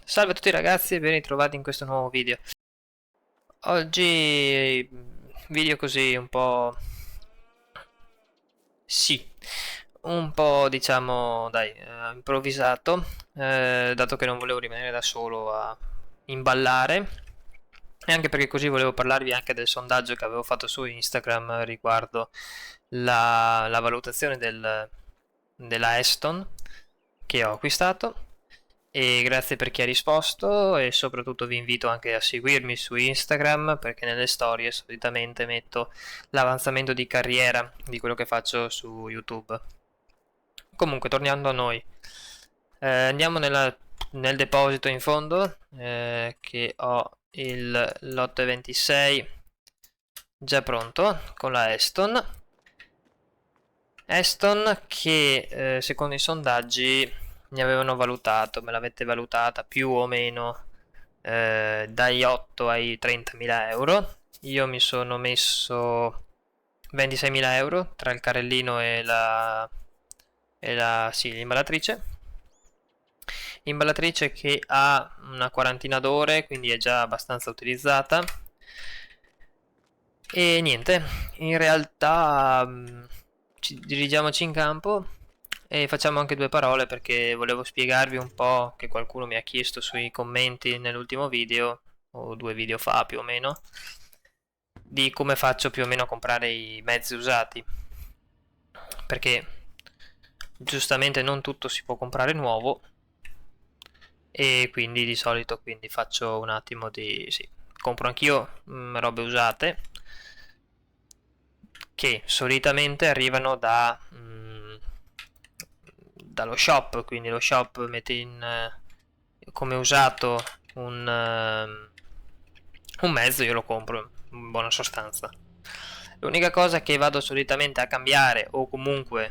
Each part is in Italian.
Salve a tutti ragazzi e ben ritrovati in questo nuovo video. Oggi video così un po'... sì, un po' diciamo dai, improvvisato, dato che non volevo rimanere da solo a imballare e anche perché così volevo parlarvi anche del sondaggio che avevo fatto su Instagram riguardo la valutazione della Aston che ho acquistato. E grazie per chi ha risposto e soprattutto vi invito anche a seguirmi su Instagram perché nelle storie solitamente metto l'avanzamento di carriera di quello che faccio su YouTube. Comunque, tornando a noi, andiamo nel deposito in fondo che ho il lotte 26 già pronto con la Aston. Aston che secondo i sondaggi mi avevano valutato, me l'avete valutata più o meno dai 8 ai 30.000 euro. Io mi sono messo 26.000 euro tra il carrellino sì, l'imballatrice. Imballatrice che ha una quarantina d'ore, quindi è già abbastanza utilizzata. E niente, in realtà dirigiamoci in campo e facciamo anche due parole perché volevo spiegarvi un po' che qualcuno mi ha chiesto sui commenti nell'ultimo video, o 2 video fa più o meno, di come faccio più o meno a comprare i mezzi usati. Perché giustamente non tutto si può comprare nuovo e quindi di solito quindi faccio un attimo di... sì, compro anch'io robe usate che solitamente arrivano dallo shop, quindi lo shop mette come usato un mezzo, io lo compro in buona sostanza. L'unica cosa che vado solitamente a cambiare o comunque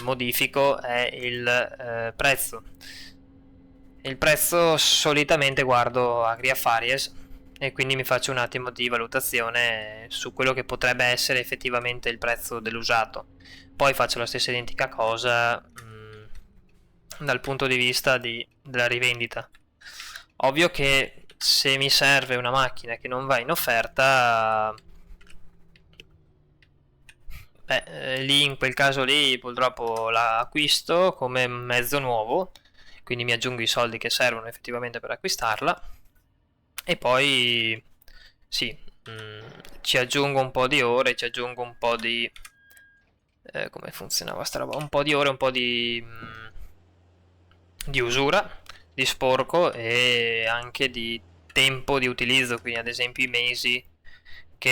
modifico è il prezzo. Il prezzo solitamente guardo Agriafaries e quindi mi faccio un attimo di valutazione su quello che potrebbe essere effettivamente il prezzo dell'usato. Poi faccio la stessa identica cosa dal punto di vista della rivendita. Ovvio che se mi serve una macchina che non va in offerta, lì in quel caso lì purtroppo la acquisto come mezzo nuovo, quindi mi aggiungo i soldi che servono effettivamente per acquistarla e poi sì, ci aggiungo un po' di ore, ci aggiungo un po' di come funzionava sta roba, un po' di ore, un po' di usura, di sporco e anche di tempo di utilizzo, quindi ad esempio i mesi che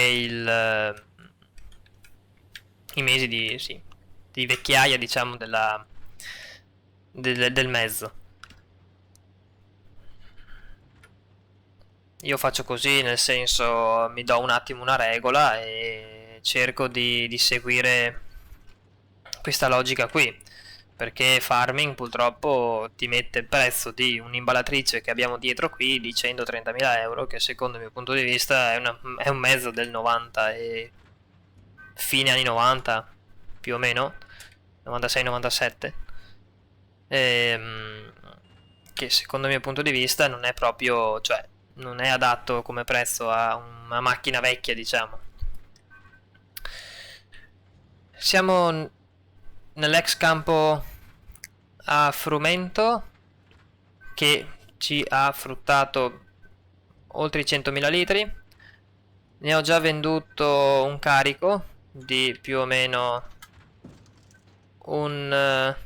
i mesi di, sì, di vecchiaia diciamo del mezzo. Io faccio così, nel senso mi do un attimo una regola e cerco di seguire questa logica qui, perché farming purtroppo ti mette il prezzo di un'imballatrice che abbiamo dietro qui di 130.000 euro, che secondo il mio punto di vista è un mezzo del 90 e fine anni 90 più o meno, 96-97, ehm, che secondo il mio punto di vista non è proprio, cioè non è adatto come prezzo a una macchina vecchia, diciamo. Siamo nell'ex campo a frumento che ci ha fruttato oltre i 100.000 litri. Ne ho già venduto un carico di più o meno un, eh,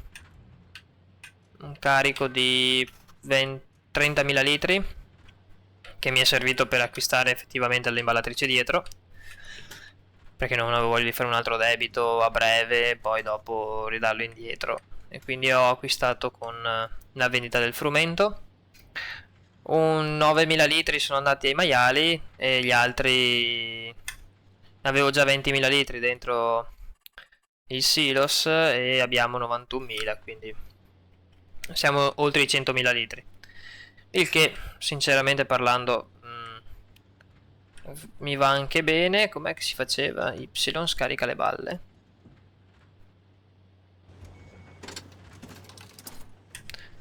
un carico di 30.000 litri che mi è servito per acquistare effettivamente l'imballatrice dietro, perché non avevo voglia di fare un altro debito a breve e poi dopo ridarlo indietro, e quindi ho acquistato con la vendita del frumento. Un 9.000 litri sono andati ai maiali e gli altri avevo già 20.000 litri dentro il silos e abbiamo 91.000, quindi siamo oltre i 100.000 litri, il che sinceramente parlando mi va anche bene. Com'è che si faceva? Y scarica le balle.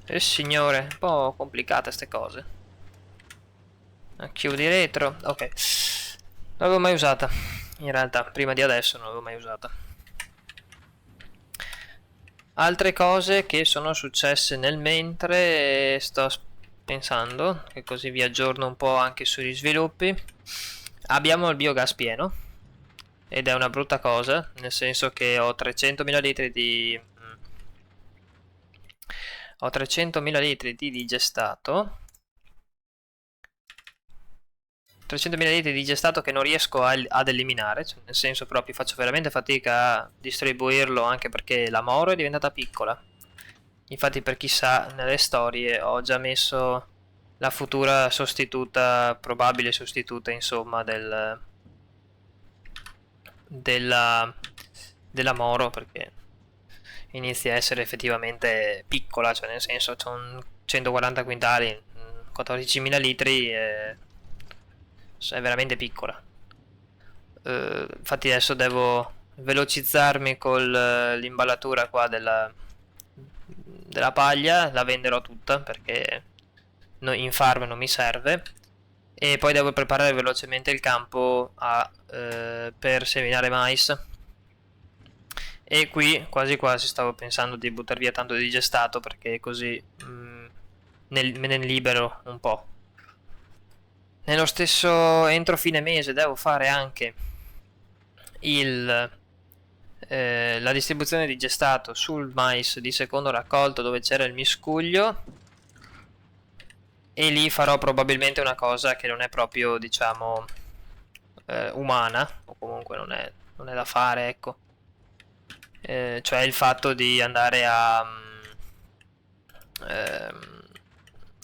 Signore, un po' complicate ste cose. Chiudi retro, ok. Non l'avevo mai usata. In realtà, prima di adesso non l'avevo mai usata. Altre cose che sono successe nel mentre, sto pensando, che così vi aggiorno un po' anche sugli sviluppi. Abbiamo il biogas pieno, ed è una brutta cosa, nel senso che ho 300.000 litri di... Ho 300.000 litri di digestato. 300.000 litri di digestato che non riesco ad eliminare, cioè nel senso proprio faccio veramente fatica a distribuirlo, anche perché la Moro è diventata piccola. Infatti, per chi sa, nelle storie ho già messo la futura sostituta, probabile sostituta insomma della, della Moro, perché inizia a essere effettivamente piccola, cioè nel senso sono 140 quintali, 14.000 litri, è veramente piccola. Infatti adesso devo velocizzarmi con l'imballatura qua della paglia, la venderò tutta perché in farm non mi serve, e poi devo preparare velocemente il campo per seminare mais, e qui quasi quasi stavo pensando di buttare via tanto di digestato perché così me ne libero un po'. Nello stesso entro fine mese devo fare anche il, la distribuzione di gestato sul mais di secondo raccolto dove c'era il miscuglio, e lì farò probabilmente una cosa che non è proprio, diciamo, umana, o comunque non è da fare, ecco. Cioè il fatto di andare ehm,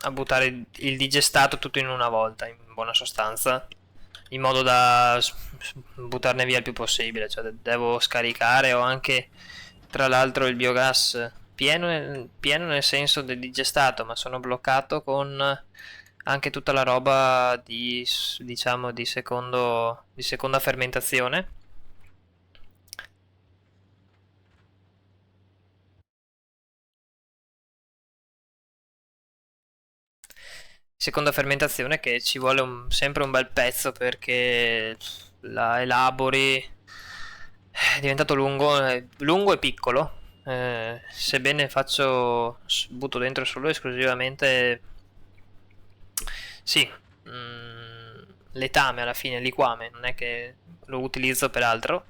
a buttare il digestato tutto in una volta, in buona sostanza, in modo da buttarne via il più possibile. Cioè devo scaricare, ho anche tra l'altro il biogas pieno nel senso del digestato, ma sono bloccato con anche tutta la roba di, diciamo, di seconda fermentazione. Seconda fermentazione che ci vuole sempre un bel pezzo perché la elabori. È diventato lungo e piccolo. Sebbene butto dentro solo esclusivamente, sì, letame alla fine, liquame, non è che lo utilizzo per altro.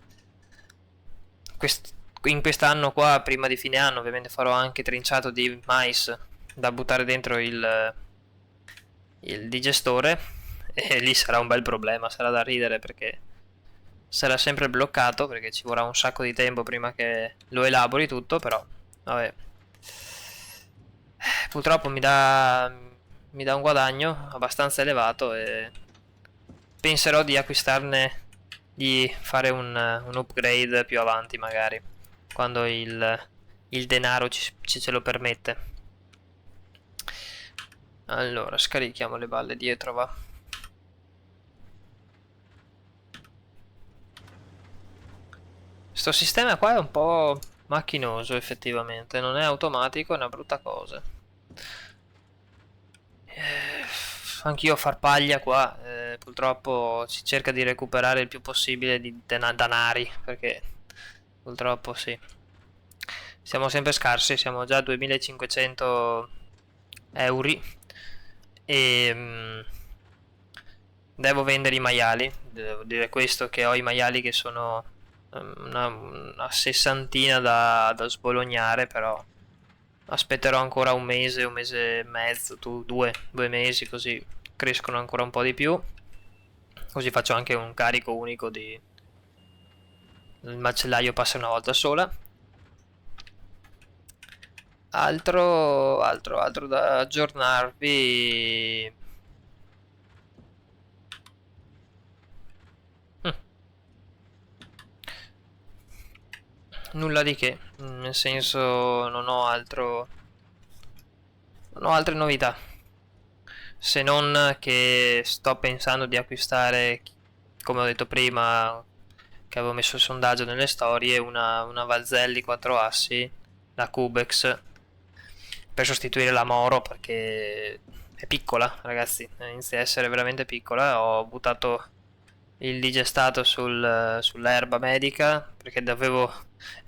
In quest'anno qua, prima di fine anno, ovviamente farò anche trinciato di mais da buttare dentro il digestore, e lì sarà un bel problema, sarà da ridere perché sarà sempre bloccato perché ci vorrà un sacco di tempo prima che lo elabori tutto, però vabbè. Purtroppo mi dà un guadagno abbastanza elevato, e penserò di acquistarne, di fare un upgrade più avanti magari, quando il denaro ce lo permette. Allora, scarichiamo le balle dietro, va. Sto sistema qua è un po' macchinoso effettivamente, non è automatico, è una brutta cosa. Anch'io a far paglia qua, purtroppo si cerca di recuperare il più possibile di danari, perché purtroppo sì. Siamo sempre scarsi, siamo già a 2500 euro, e devo vendere i maiali. Devo dire questo, che ho i maiali che sono una sessantina da sbolognare, però aspetterò ancora un mese e mezzo, due mesi, così crescono ancora un po' di più. Così faccio anche un carico unico di... Il macellaio passa una volta sola. Altro da aggiornarvi. Mm, Nulla di che, nel senso non ho altre novità. Se non che sto pensando di acquistare, come ho detto prima, che avevo messo il sondaggio nelle storie, una Valzelli 4 assi, la Cubex, per sostituire la Moro perché è piccola, ragazzi, inizia a essere veramente piccola. Ho buttato il digestato sull'erba medica perché dovevo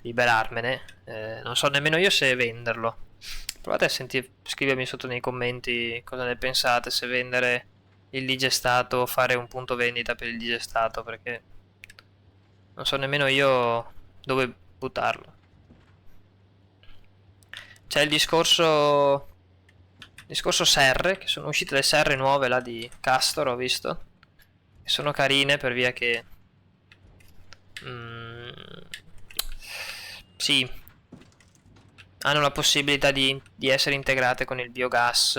liberarmene. Non so nemmeno io se venderlo. Provate a scrivermi sotto nei commenti cosa ne pensate, se vendere il digestato o fare un punto vendita per il digestato, perché non so nemmeno io dove buttarlo. C'è il discorso serre, che sono uscite le serre nuove là di Castor, ho visto. Che sono carine per via che... mm, sì, hanno la possibilità di essere integrate con il biogas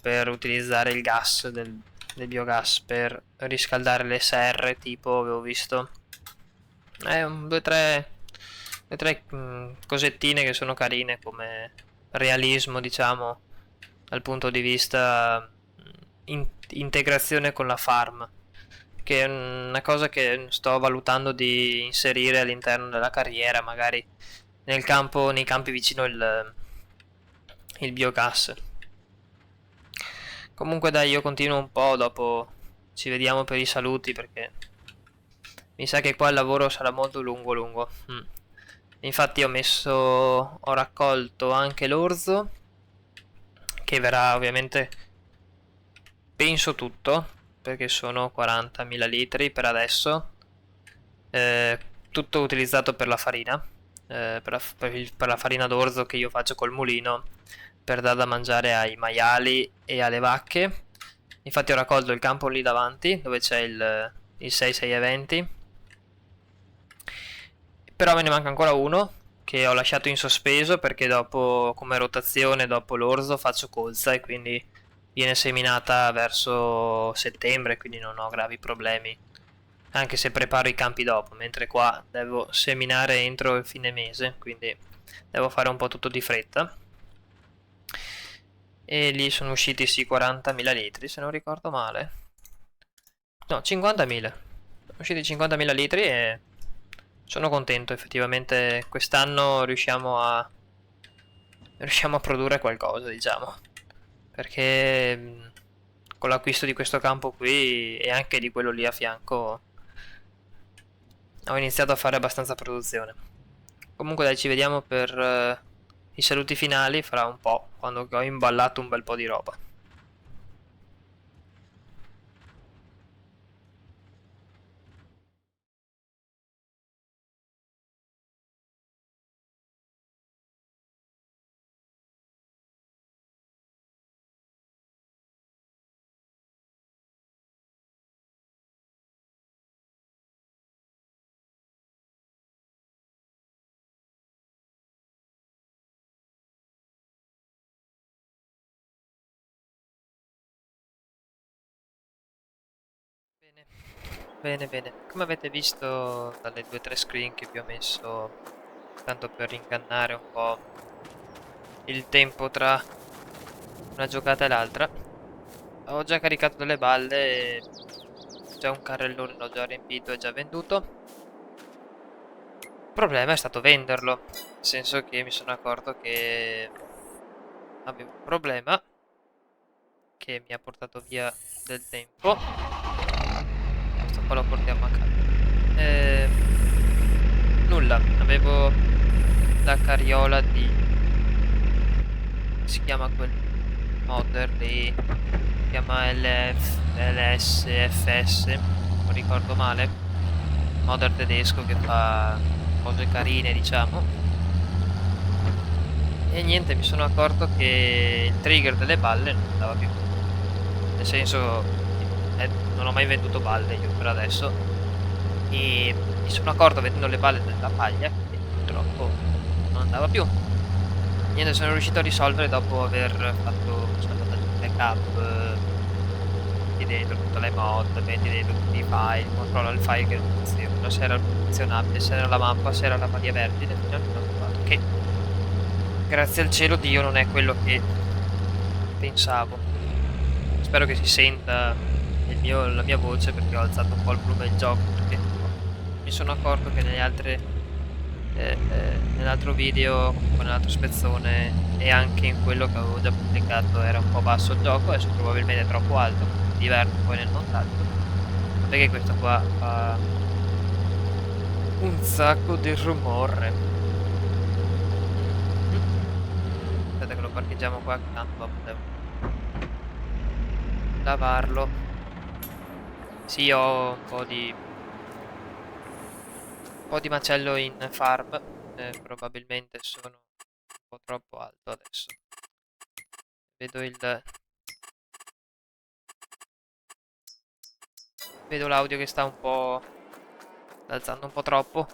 per utilizzare il gas del biogas per riscaldare le serre, tipo avevo visto. Due o tre cosettine che sono carine come realismo, diciamo, dal punto di vista integrazione con la farm, che è una cosa che sto valutando di inserire all'interno della carriera, magari nei campi vicino il biogas. Comunque dai, io continuo un po', dopo ci vediamo per i saluti perché mi sa che qua il lavoro sarà molto lungo lungo. Infatti ho raccolto anche l'orzo, che verrà ovviamente, penso tutto, perché sono 40.000 litri per adesso, eh, tutto utilizzato per la farina, per la farina d'orzo che io faccio col mulino, per dar da mangiare ai maiali e alle vacche. Infatti ho raccolto il campo lì davanti, dove c'è il 6620. Però me ne manca ancora uno che ho lasciato in sospeso perché dopo, come rotazione, dopo l'orzo faccio colza e quindi viene seminata verso settembre, quindi non ho gravi problemi. Anche se preparo i campi dopo, mentre qua devo seminare entro il fine mese, quindi devo fare un po' tutto di fretta. E lì sono usciti sì 40.000 litri, se non ricordo male. No, 50.000. Sono usciti 50.000 litri e sono contento, effettivamente quest'anno riusciamo a produrre qualcosa, diciamo. Perché con l'acquisto di questo campo qui e anche di quello lì a fianco ho iniziato a fare abbastanza produzione. Comunque dai, ci vediamo per i saluti finali fra un po', quando ho imballato un bel po' di roba. Bene, bene, bene. Come avete visto dalle 2 o 3 screen che vi ho messo, tanto per ingannare un po' il tempo tra una giocata e l'altra, ho già caricato delle balle, già un carrellone l'ho già riempito e già venduto. Il problema è stato venderlo, nel senso che mi sono accorto che avevo un problema che mi ha portato via del tempo. Questo qua lo portiamo a casa. Nulla, avevo la carriola di... si chiama quel modder lì, si chiama LSFS, non ricordo male, modder tedesco che fa cose carine, diciamo. E niente, mi sono accorto che il trigger delle balle non andava più, nel senso non ho mai venduto balle io per adesso, e mi sono accorto vendendo le balle della paglia che purtroppo non andava più. Niente, sono riuscito a risolvere dopo aver fatto un backup, metti dentro tutte le mod, metti dentro tutti i file, controlla il file che non funziona, se era funzionabile, se era la mappa, se era la maglia vergine, finalmente ho trovato che grazie al cielo Dio non è quello che pensavo. Spero che si senta la mia voce perché ho alzato un po' il volume del gioco, perché mi sono accorto che nell'altro video, comunque nell'altro spezzone e anche in quello che avevo già pubblicato era un po' basso il gioco, adesso probabilmente è troppo alto, mi diverto poi nel montaggio, perché questo qua fa un sacco di rumore. Aspetta che lo parcheggiamo qua, che tanto dopo devo lavarlo. Sì, ho un po' di macello in farm, probabilmente sono un po' troppo alto adesso. Vedo vedo l'audio che sta un po' alzando un po' troppo.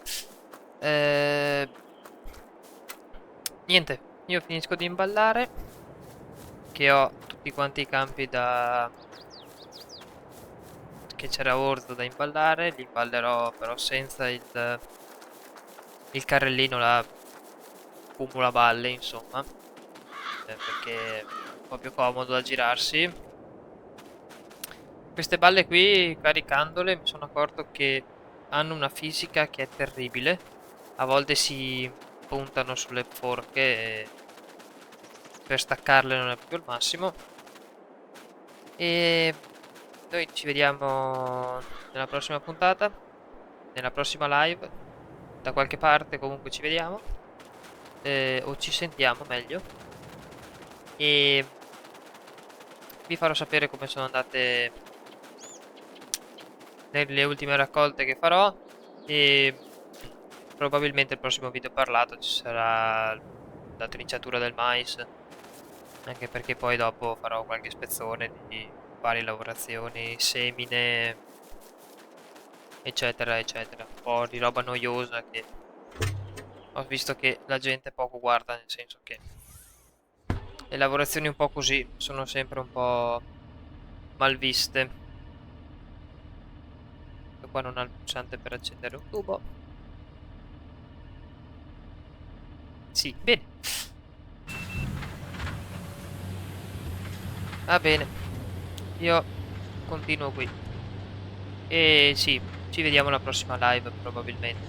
Niente, io finisco di imballare, che ho tutti quanti i campi da che c'era orzo da imballare, li imballerò però senza il carrellino, la cumulaballe, insomma, perché è un po' più comodo da girarsi. Queste balle qui, caricandole, mi sono accorto che hanno una fisica che è terribile. A volte si puntano sulle forche e per staccarle non è proprio il massimo. E noi ci vediamo nella prossima puntata, nella prossima live, da qualche parte comunque ci vediamo, o ci sentiamo meglio, e vi farò sapere come sono andate nelle ultime raccolte che farò, e probabilmente il prossimo video parlato ci sarà la trinciatura del mais, anche perché poi dopo farò qualche spezzone di varie lavorazioni, semine, eccetera, eccetera. Un po' di roba noiosa che ho visto che la gente poco guarda, nel senso che le lavorazioni un po' così sono sempre un po' mal viste. Questo qua non ha il pulsante per accendere un tubo. Sì, bene. Va bene. Io continuo qui. E sì, ci vediamo alla prossima live probabilmente.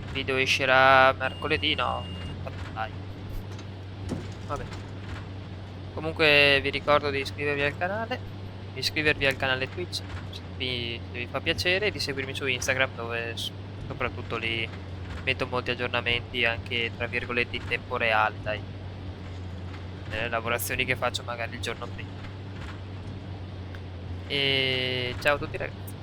Il video uscirà mercoledì, no, dai. Vabbè. Comunque vi ricordo di iscrivervi al canale, di iscrivervi al canale Twitch se vi fa piacere, e di seguirmi su Instagram, dove soprattutto lì metto molti aggiornamenti anche tra virgolette in tempo reale, dai, nelle lavorazioni che faccio magari il giorno prima. E ciao a tutti ragazzi.